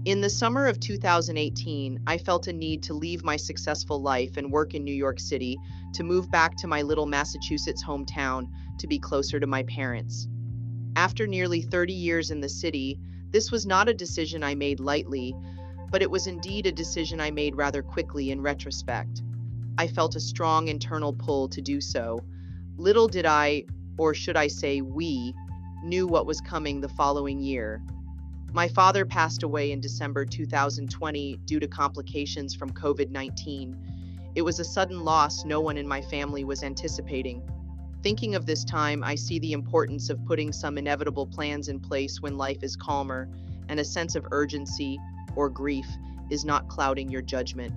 In the summer of 2018, I felt a need to leave my successful life and work in New York City to move back to my little Massachusetts hometown to be closer to my parents. After nearly 30 years in the city, this was not a decision I made lightly, but it was indeed a decision I made rather quickly in retrospect. I felt a strong internal pull to do so. Little did I, or should I say we, knew what was coming the following year. My father passed away in December 2020 due to complications from COVID-19. It was a sudden loss no one in my family was anticipating. Thinking of this time, I see the importance of putting some inevitable plans in place when life is calmer and a sense of urgency or grief is not clouding your judgment.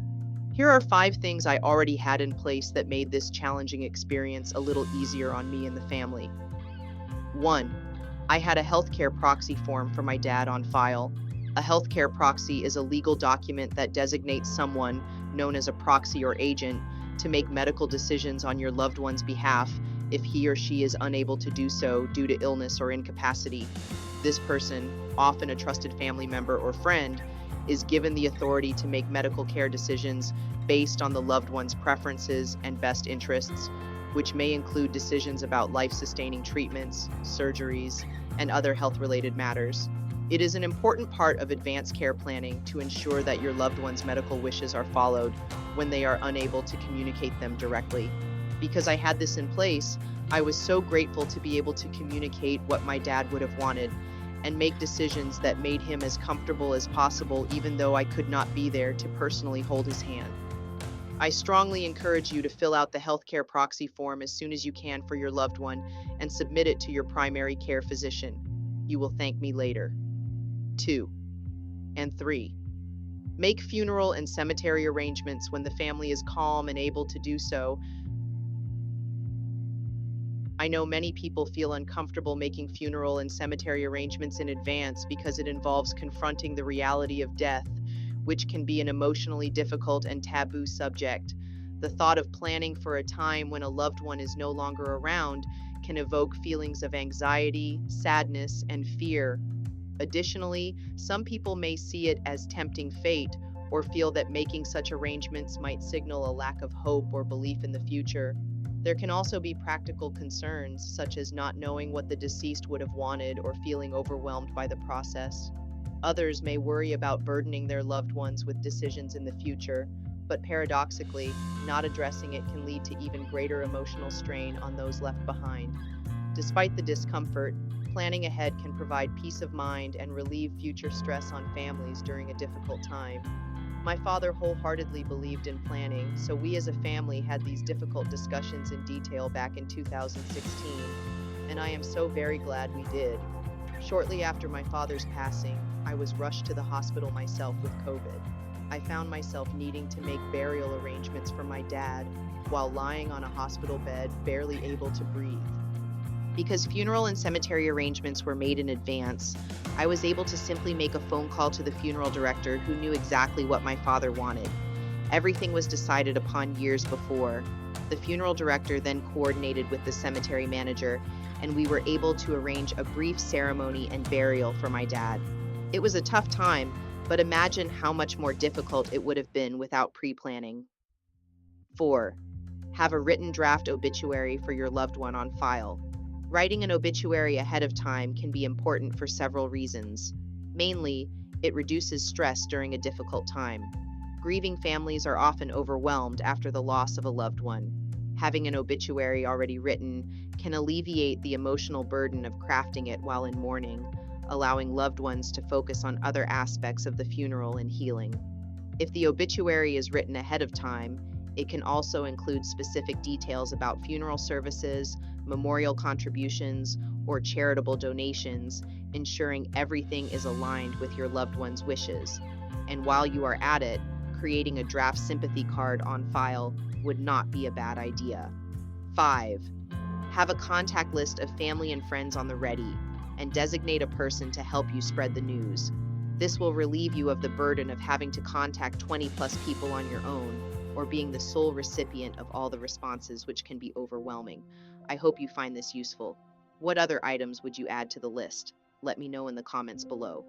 Here are 5 things I already had in place that made this challenging experience a little easier on me and the family. 1. I had a healthcare proxy form for my dad on file. A healthcare proxy is a legal document that designates someone, known as a proxy or agent, to make medical decisions on your loved one's behalf if he or she is unable to do so due to illness or incapacity. This person, often a trusted family member or friend, is given the authority to make medical care decisions based on the loved one's preferences and best interests, which may include decisions about life-sustaining treatments, surgeries, and other health-related matters. It is an important part of advanced care planning to ensure that your loved one's medical wishes are followed when they are unable to communicate them directly. Because I had this in place, I was so grateful to be able to communicate what my dad would have wanted and make decisions that made him as comfortable as possible, even though I could not be there to personally hold his hand. I strongly encourage you to fill out the healthcare proxy form as soon as you can for your loved one and submit it to your primary care physician. You will thank me later. 2. And 3. Make funeral and cemetery arrangements when the family is calm and able to do so. I know many people feel uncomfortable making funeral and cemetery arrangements in advance because it involves confronting the reality of death, which can be an emotionally difficult and taboo subject. The thought of planning for a time when a loved one is no longer around can evoke feelings of anxiety, sadness, and fear. Additionally, some people may see it as tempting fate or feel that making such arrangements might signal a lack of hope or belief in the future. There can also be practical concerns, such as not knowing what the deceased would have wanted or feeling overwhelmed by the process. Others may worry about burdening their loved ones with decisions in the future, but paradoxically, not addressing it can lead to even greater emotional strain on those left behind. Despite the discomfort, planning ahead can provide peace of mind and relieve future stress on families during a difficult time. My father wholeheartedly believed in planning, so we as a family had these difficult discussions in detail back in 2016, and I am so very glad we did. Shortly after my father's passing, I was rushed to the hospital myself with COVID. I found myself needing to make burial arrangements for my dad while lying on a hospital bed, barely able to breathe. Because funeral and cemetery arrangements were made in advance, I was able to simply make a phone call to the funeral director who knew exactly what my father wanted. Everything was decided upon years before. The funeral director then coordinated with the cemetery manager, and we were able to arrange a brief ceremony and burial for my dad. It was a tough time, but imagine how much more difficult it would have been without pre-planning. 4. Have a written draft obituary for your loved one on file. Writing an obituary ahead of time can be important for several reasons. Mainly, it reduces stress during a difficult time. Grieving families are often overwhelmed after the loss of a loved one. Having an obituary already written can alleviate the emotional burden of crafting it while in mourning, allowing loved ones to focus on other aspects of the funeral and healing. If the obituary is written ahead of time, it can also include specific details about funeral services, memorial contributions, or charitable donations, ensuring everything is aligned with your loved one's wishes. And while you are at it, creating a draft sympathy card on file would not be a bad idea. 5. Have a contact list of family and friends on the ready, and designate a person to help you spread the news. This will relieve you of the burden of having to contact 20+ people on your own, or being the sole recipient of all the responses, which can be overwhelming. I hope you find this useful. What other items would you add to the list? Let me know in the comments below.